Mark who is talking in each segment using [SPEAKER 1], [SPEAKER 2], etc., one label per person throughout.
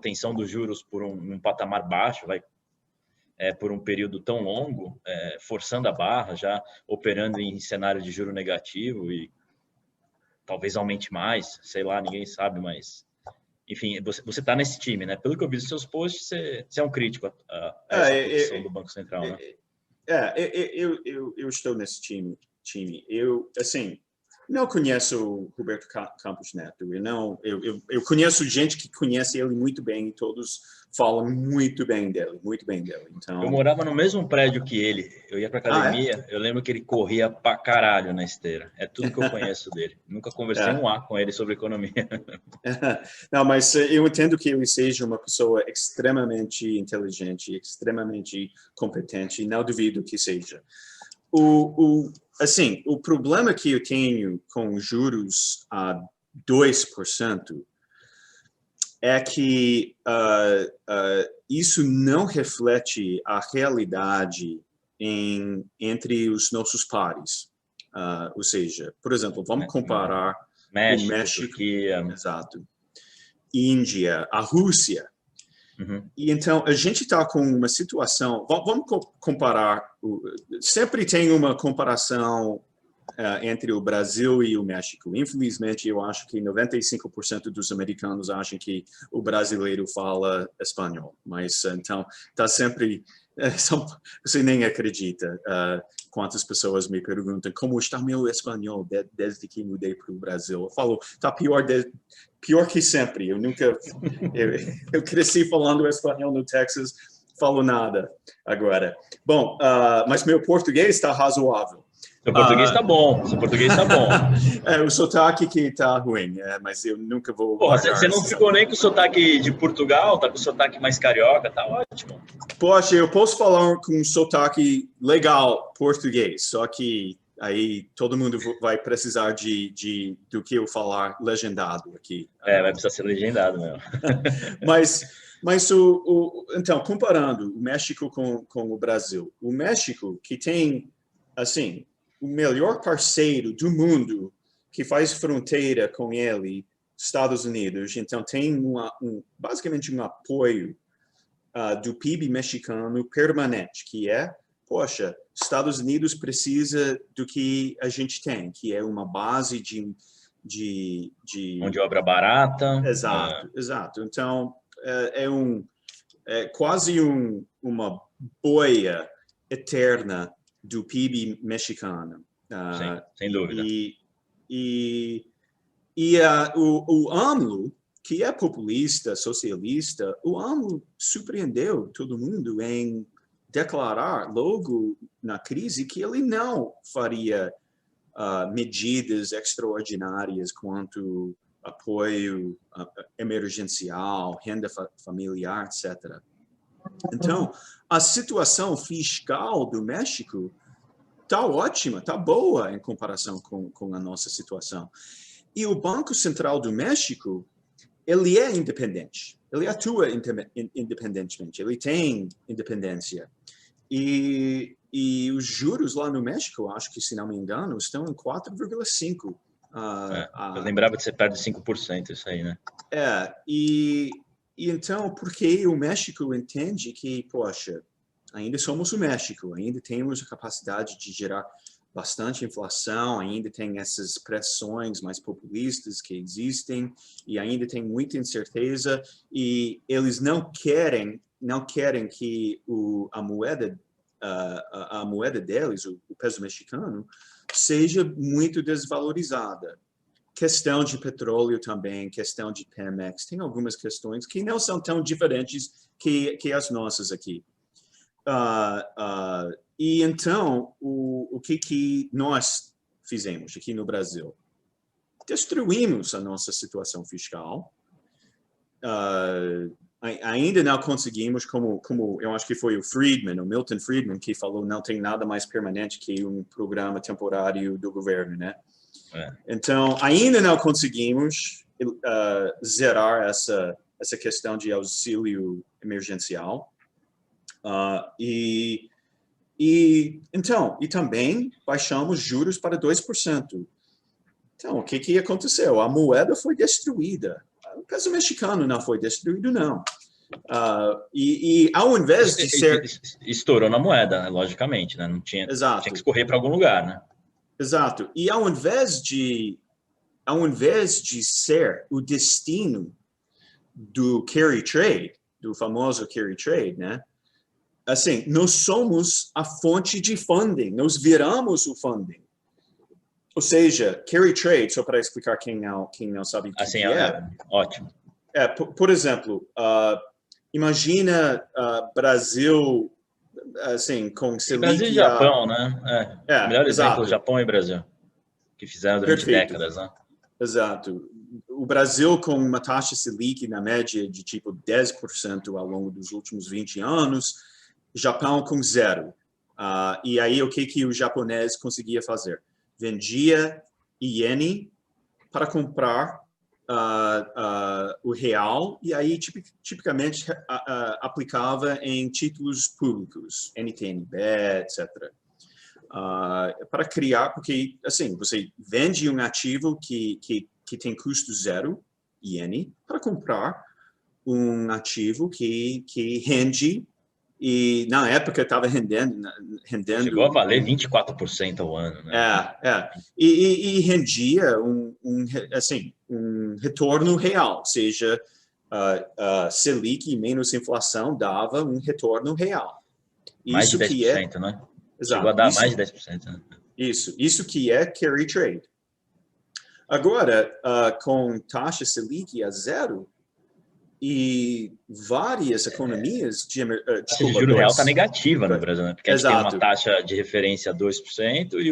[SPEAKER 1] manutenção dos juros por um patamar baixo, por um período tão longo, forçando a barra, já operando em cenário de juro negativo e talvez aumente mais, sei lá, ninguém sabe, mas... Enfim, você está nesse time, né? Pelo que eu vi dos seus posts, você é um crítico a essa posição do Banco Central, né?
[SPEAKER 2] Eu estou nesse time. Eu, assim, não conheço o Roberto Campos Neto. Eu conheço gente que conhece ele muito bem e todos falam muito bem dele. Então...
[SPEAKER 1] Eu morava no mesmo prédio que ele. Eu ia para academia, eu lembro que ele corria pra caralho na esteira. É tudo que eu conheço dele. Nunca conversei um A com ele sobre economia.
[SPEAKER 2] Não, mas eu entendo que ele seja uma pessoa extremamente inteligente, extremamente competente, e não duvido que seja. Assim, o problema que eu tenho com juros a 2% é que isso não reflete a realidade entre os nossos pares. Ou seja, por exemplo, vamos comparar
[SPEAKER 1] México,
[SPEAKER 2] o México,
[SPEAKER 1] Turquia.
[SPEAKER 2] exato, Índia, a Rússia.
[SPEAKER 1] Uhum.
[SPEAKER 2] E então, a gente está com uma situação... Vamos comparar... Sempre tem uma comparação entre o Brasil e o México. Infelizmente, eu acho que 95% dos americanos acham que o brasileiro fala espanhol. Mas, então, está sempre... Você nem acredita quantas pessoas me perguntam como está meu espanhol desde que mudei para o Brasil. Eu falo, está pior que sempre. Eu cresci falando espanhol no Texas, falo nada agora. Bom, mas meu português está razoável.
[SPEAKER 1] Seu português está bom, seu português está bom.
[SPEAKER 2] O sotaque que está ruim, mas eu nunca vou...
[SPEAKER 1] Porra, você não ficou nem com o sotaque de Portugal, tá com o sotaque mais carioca, tá ótimo.
[SPEAKER 2] Poxa, eu posso falar com um sotaque legal português, só que aí todo mundo vai precisar do que eu falar legendado aqui.
[SPEAKER 1] Vai precisar ser legendado mesmo.
[SPEAKER 2] Mas então, comparando o México com o Brasil, o México, que tem, assim, o melhor parceiro do mundo que faz fronteira com ele, Estados Unidos, então tem basicamente um apoio do PIB mexicano permanente, que poxa, Estados Unidos precisa do que a gente tem, que é uma base de
[SPEAKER 1] mão de obra barata.
[SPEAKER 2] Exato. Então, é quase uma boia eterna do PIB mexicano.
[SPEAKER 1] Sim, sem dúvida.
[SPEAKER 2] O AMLO, que é populista, socialista, o AMLO surpreendeu todo mundo em declarar logo na crise que ele não faria medidas extraordinárias quanto apoio emergencial, renda familiar, etc. Então, a situação fiscal do México está ótima, está boa em comparação com a nossa situação. E o Banco Central do México, ele é independente, ele atua independentemente, ele tem independência. E os juros lá no México, acho que, se não me engano, estão em 4,5%.
[SPEAKER 1] Eu lembrava de ser perto de 5%, isso aí, né?
[SPEAKER 2] E então, porque o México entende que, poxa, ainda somos o México, ainda temos a capacidade de gerar bastante inflação, ainda tem essas pressões mais populistas que existem, e ainda tem muita incerteza, e eles não querem que a moeda deles, o peso mexicano, seja muito desvalorizada. Questão de petróleo também, questão de Pemex, tem algumas questões que não são tão diferentes que as nossas aqui. E então, o que nós fizemos aqui no Brasil? Destruímos a nossa situação fiscal. Ainda não conseguimos, como eu acho que foi o Milton Friedman, que falou não tem nada mais permanente que um programa temporário do governo, né? Então, ainda não conseguimos zerar essa questão de auxílio emergencial. E também baixamos juros para 2%. Então, o que aconteceu? A moeda foi destruída. O peso mexicano não foi destruído, não. E ao invés de ser...
[SPEAKER 1] Estourou na moeda, né? Logicamente, né? Não tinha,
[SPEAKER 2] Exato.
[SPEAKER 1] tinha que escorrer para algum lugar, né?
[SPEAKER 2] Exato. E ao invés de ser o destino do carry trade, do famoso carry trade, né? Assim, nós somos a fonte de funding, nós viramos o funding. Ou seja, carry trade, só para explicar quem não sabe o que,
[SPEAKER 1] Assim,
[SPEAKER 2] que é.
[SPEAKER 1] Ótimo.
[SPEAKER 2] Por exemplo, imagina Brasil, assim, com Selic...
[SPEAKER 1] Brasil e Japão, né? O melhor exemplo é Japão e Brasil, que fizeram durante décadas, né?
[SPEAKER 2] Exato. O Brasil com uma taxa Selic na média de tipo 10% ao longo dos últimos 20 anos, Japão com 0%. E aí o que o japonês conseguia fazer? Vendia iene para comprar o real e aí tipicamente aplicava em títulos públicos, NTNB, etc. Para criar, porque assim, você vende um ativo que tem custo 0, iene, para comprar um ativo que rende, e na época estava rendendo...
[SPEAKER 1] Chegou a valer 24% ao ano, né?
[SPEAKER 2] E rendia um retorno real, ou seja, Selic menos inflação dava um retorno real.
[SPEAKER 1] Mais de 10%, né?
[SPEAKER 2] Exato.
[SPEAKER 1] Chegou a dar mais de 10%. Né?
[SPEAKER 2] Isso que é carry trade. Agora, com taxa Selic a 0, e várias economias...
[SPEAKER 1] A taxa de juro real está negativa no Brasil, né? Porque a gente tem uma taxa de referência a 2% e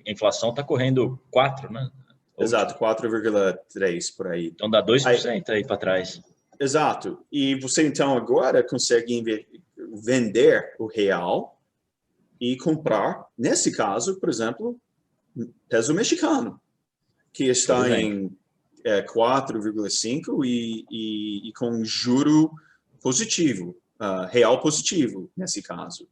[SPEAKER 1] a inflação está correndo 4%, né?
[SPEAKER 2] Exato, 4,3% por aí.
[SPEAKER 1] Então dá 2% aí para trás.
[SPEAKER 2] Exato. E você então agora consegue vender o real e comprar, nesse caso, por exemplo, peso mexicano, que está em 4,5 e com juro positivo, real positivo, nesse caso.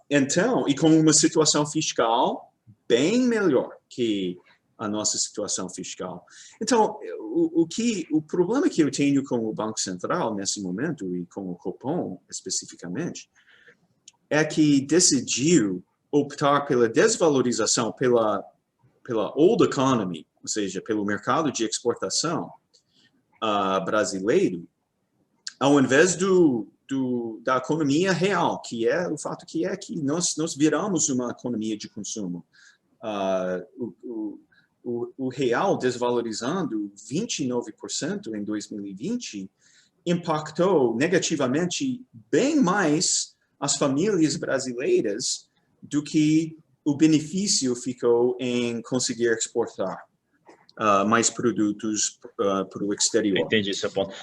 [SPEAKER 2] Então, e com uma situação fiscal bem melhor que a nossa situação fiscal. Então, o problema que eu tenho com o Banco Central nesse momento, e com o Copom especificamente, é que decidiu optar pela desvalorização, pela old economy, ou seja, pelo mercado de exportação brasileiro, ao invés da economia real, que é o fato que nós viramos uma economia de consumo. O real desvalorizando 29% em 2020 impactou negativamente bem mais as famílias brasileiras do que o benefício ficou em conseguir exportar mais produtos para o exterior.
[SPEAKER 1] Eu entendi seu ponto.